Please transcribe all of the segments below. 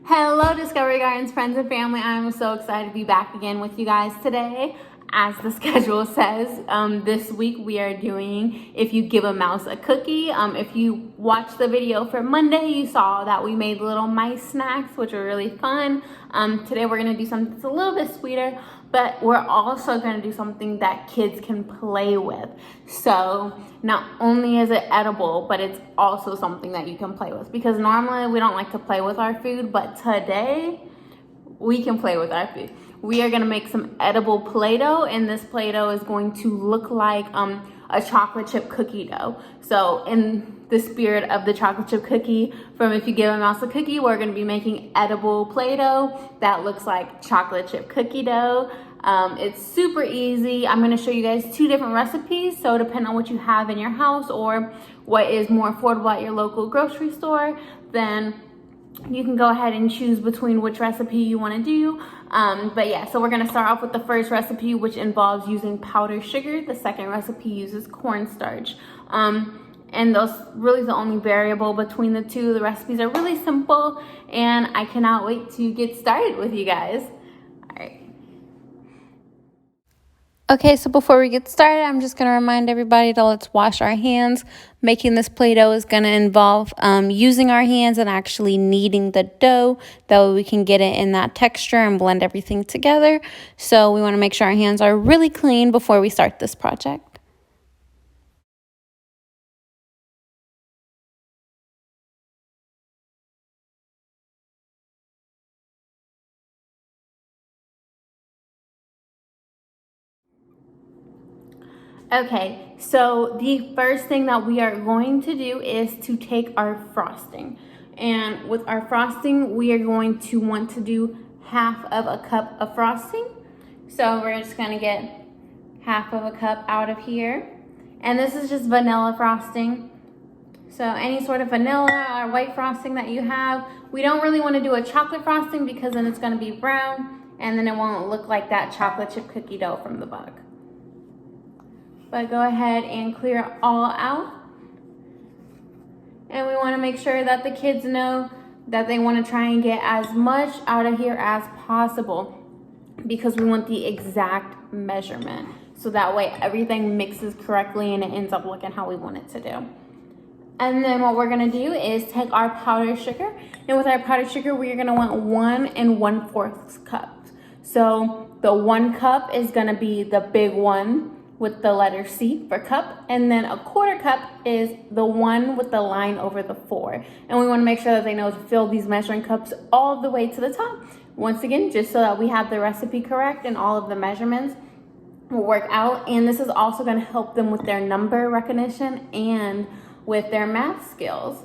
Hello, Discovery Gardens friends and family. I'm so excited to be back again with you guys today. As the schedule says, this week we are doing If You Give a Mouse a Cookie. If you watched the video for Monday, you saw that we made little mice snacks, which are really fun. Today we're going to do something that's a little bit sweeter, but we're also going to do something that kids can play with. So not only is it edible, but it's also something that you can play with, because normally we don't like to play with our food, but today we can play with our food. We are gonna make some edible Play-Doh, and this Play-Doh is going to look like a chocolate chip cookie dough. So in the spirit of the chocolate chip cookie from If You Give a Mouse a Cookie, we're gonna be making edible Play-Doh that looks like chocolate chip cookie dough. It's super easy. I'm gonna show you guys two different recipes, so depending on what you have in your house or what is more affordable at your local grocery store, then you can go ahead and choose between which recipe you want to do. But yeah, so we're going to start off with the first recipe, which involves using powdered sugar. The second recipe uses cornstarch. And those really the only variable between the two. The recipes are really simple, and I cannot wait to get started with you guys. All right. Okay, so before we get started, I'm just going to remind everybody to let's wash our hands. Making this Play-Doh is going to involve using our hands and actually kneading the dough. That way we can get it in that texture and blend everything together. So we want to make sure our hands are really clean before we start this project. Okay, so the first thing that we are going to do is to take our frosting. And with our frosting, we are going to want to do half of a cup of frosting. So we're just gonna get half of a cup out of here. And this is just vanilla frosting. So any sort of vanilla or white frosting that you have. We don't really want to do a chocolate frosting because then it's gonna be brown and then it won't look like that chocolate chip cookie dough from the book. But go ahead and clear all out. And we want to make sure that the kids know that they want to try and get as much out of here as possible, because we want the exact measurement. So that way everything mixes correctly and it ends up looking how we want it to do. And then what we're gonna do is take our powdered sugar. And with our powdered sugar, we're gonna want 1 1/4 cups. So the 1 cup is gonna be the big one with the letter C for cup, and then a 1/4 cup is the one with the line over the 4. And we want to make sure that they know to fill these measuring cups all the way to the top. Once again, just so that we have the recipe correct and all of the measurements will work out. And this is also going to help them with their number recognition and with their math skills.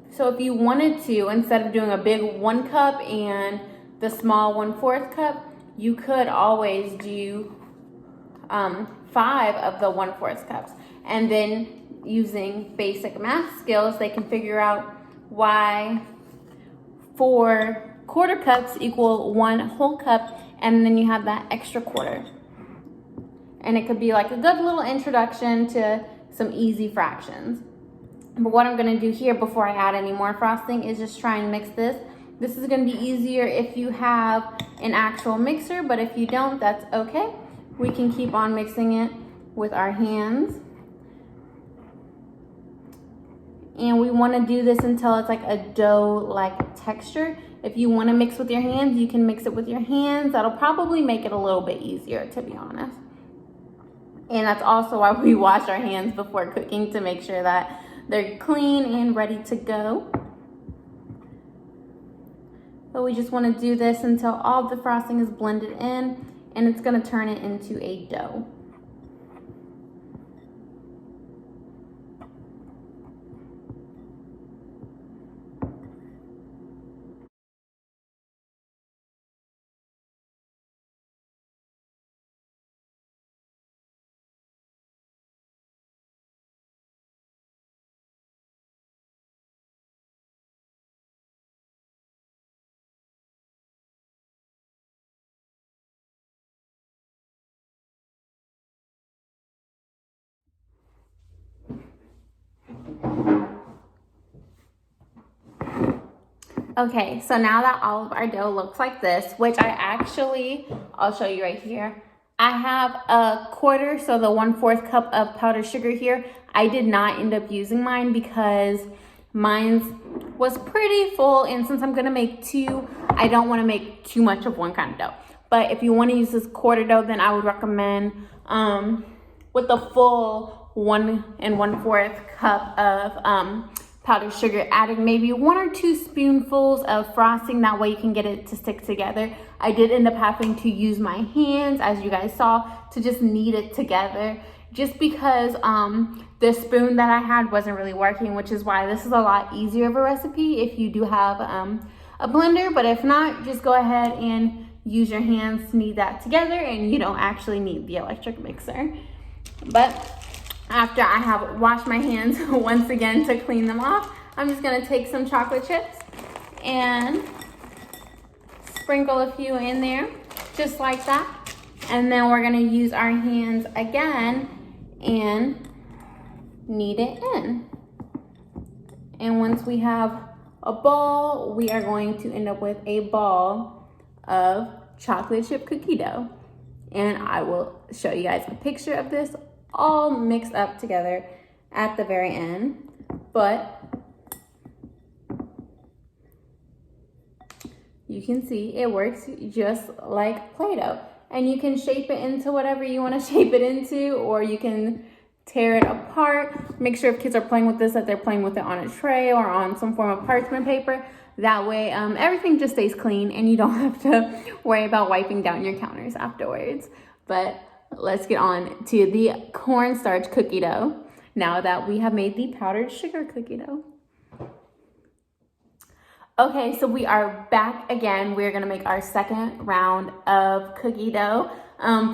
So if you wanted to, instead of doing a big 1 cup and the small 1/4 cup, you could always do 5 of the 1/4 cups. And then using basic math skills, they can figure out why 4 1/4 cups equal 1 whole cup, and then you have that extra 1/4. And it could be like a good little introduction to some easy fractions. But what I'm gonna do here before I add any more frosting is just try and mix this. This is gonna be easier if you have an actual mixer, but if you don't, that's okay. We can keep on mixing it with our hands. And we wanna do this until it's like a dough-like texture. If you wanna mix with your hands, you can mix it with your hands. That'll probably make it a little bit easier, to be honest. And that's also why we wash our hands before cooking, to make sure that they're clean and ready to go. But we just want to do this until all the frosting is blended in, and it's going to turn it into a dough. Okay, so now that all of our dough looks like this, which I'll show you right here. I have a quarter, so the 1/4 cup of powdered sugar here. I did not end up using mine because mine was pretty full, and since I'm gonna make two, I don't wanna make too much of one kind of dough. But if you wanna use this quarter dough, then I would recommend with the full 1 1/4 cup of powdered sugar, adding maybe 1 or 2 spoonfuls of frosting. That way you can get it to stick together. I did end up having to use my hands, as you guys saw, to just knead it together, just because the spoon that I had wasn't really working, which is why this is a lot easier of a recipe if you do have a blender. But if not, just go ahead and use your hands to knead that together, and you don't actually need the electric mixer. But after I have washed my hands once again to clean them off, I'm just gonna take some chocolate chips and sprinkle a few in there, just like that. And then we're gonna use our hands again and knead it in. And once we have a ball, we are going to end up with a ball of chocolate chip cookie dough. And I will show you guys a picture of this all mixed up together at the very end. But you can see it works just like Play-Doh. And you can shape it into whatever you want to shape it into, or you can tear it apart. Make sure if kids are playing with this that they're playing with it on a tray or on some form of parchment paper. That way everything just stays clean and you don't have to worry about wiping down your counters afterwards. But let's get on to the cornstarch cookie dough now that we have made the powdered sugar cookie dough. Okay, so we are back again. We're gonna make our second round of cookie dough,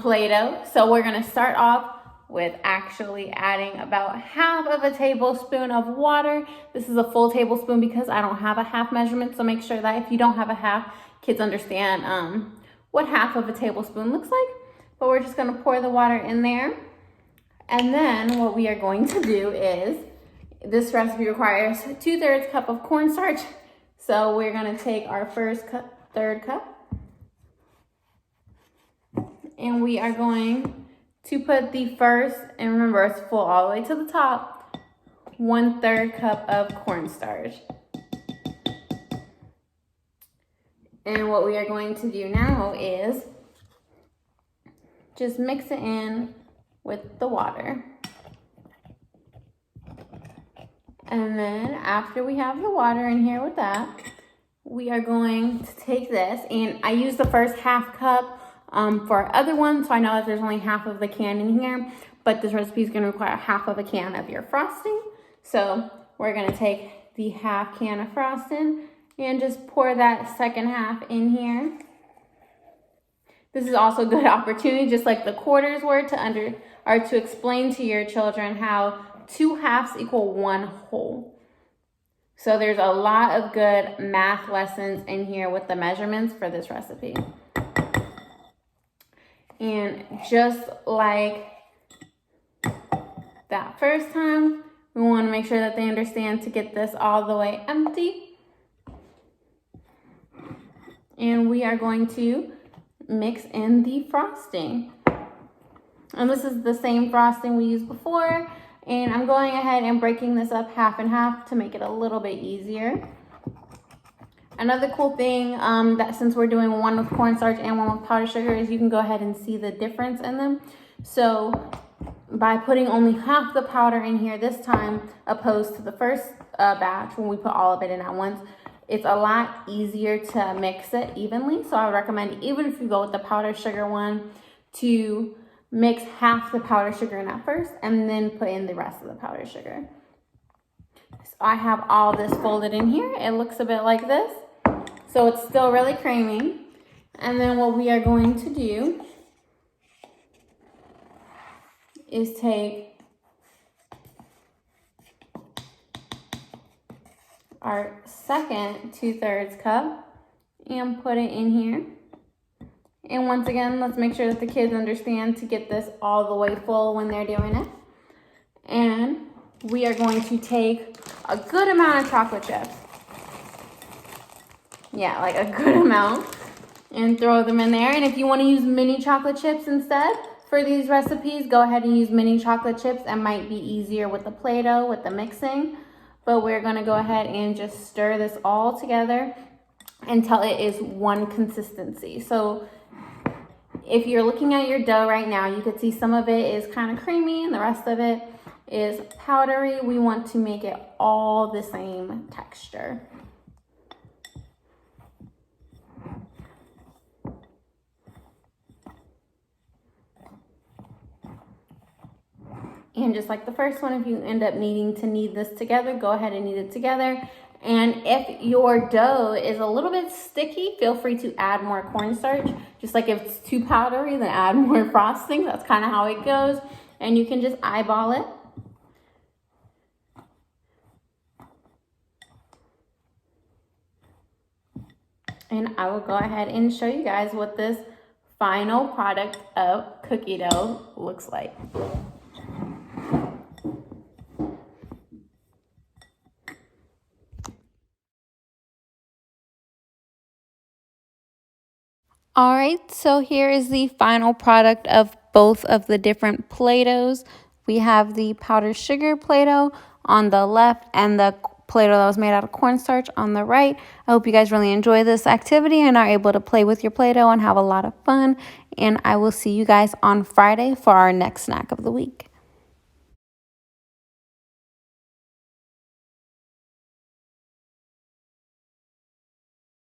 Play-Doh. So we're gonna start off with actually adding about 1/2 tablespoon of water. This is a full tablespoon because I don't have a half measurement. So make sure that if you don't have a half, kids understand what 1/2 tablespoon looks like. But we're just gonna pour the water in there. And then what we are going to do is, this recipe requires 2/3 cup of cornstarch. So we're gonna take our third cup, and we are going to put the first, and remember it's full all the way to the top, 1/3 cup of cornstarch. And what we are going to do now is just mix it in with the water. And then after we have the water in here with that, we are going to take this, and I use the first 1/2 cup for other ones, so I know that there's only 1/2 of the can in here, but this recipe is gonna require 1/2 of a can of your frosting. So we're gonna take the 1/2 can of frosting and just pour that second 1/2 in here. This is also a good opportunity, just like the quarters were, to explain to your children how 2 halves equal 1 whole. So there's a lot of good math lessons in here with the measurements for this recipe. And just like that first time, we want to make sure that they understand to get this all the way empty. And we are going to mix in the frosting. And this is the same frosting we used before. And I'm going ahead and breaking this up 1/2 and 1/2 to make it a little bit easier. Another cool thing that since we're doing one with cornstarch and one with powdered sugar is you can go ahead and see the difference in them. So by putting only 1/2 the powder in here this time, opposed to the first batch when we put all of it in at once, it's a lot easier to mix it evenly. So I would recommend, even if you go with the powdered sugar one, to mix 1/2 the powdered sugar in at first and then put in the rest of the powdered sugar. So I have all this folded in here. It looks a bit like this. So it's still really creamy. And then what we are going to do is take our second 2/3 cup and put it in here. And once again, let's make sure that the kids understand to get this all the way full when they're doing it. And we are going to take a good amount of chocolate chips. Yeah, like a good amount. And throw them in there. And if you want to use mini chocolate chips instead for these recipes, go ahead and use mini chocolate chips. It might be easier with the Play-Doh, with the mixing. But we're going to go ahead and just stir this all together until it is one consistency. So if you're looking at your dough right now, you could see some of it is kind of creamy and the rest of it is powdery. We want to make it all the same texture. And just like the first one, if you end up needing to knead this together, go ahead and knead it together. And if your dough is a little bit sticky, feel free to add more cornstarch. Just like if it's too powdery, then add more frosting. That's kind of how it goes. And you can just eyeball it. And I will go ahead and show you guys what this final product of cookie dough looks like. All right, so here is the final product of both of the different Play-Dohs. We have the powdered sugar Play-Doh on the left and the Play-Doh that was made out of cornstarch on the right. I hope you guys really enjoy this activity and are able to play with your Play-Doh and have a lot of fun. And I will see you guys on Friday for our next snack of the week.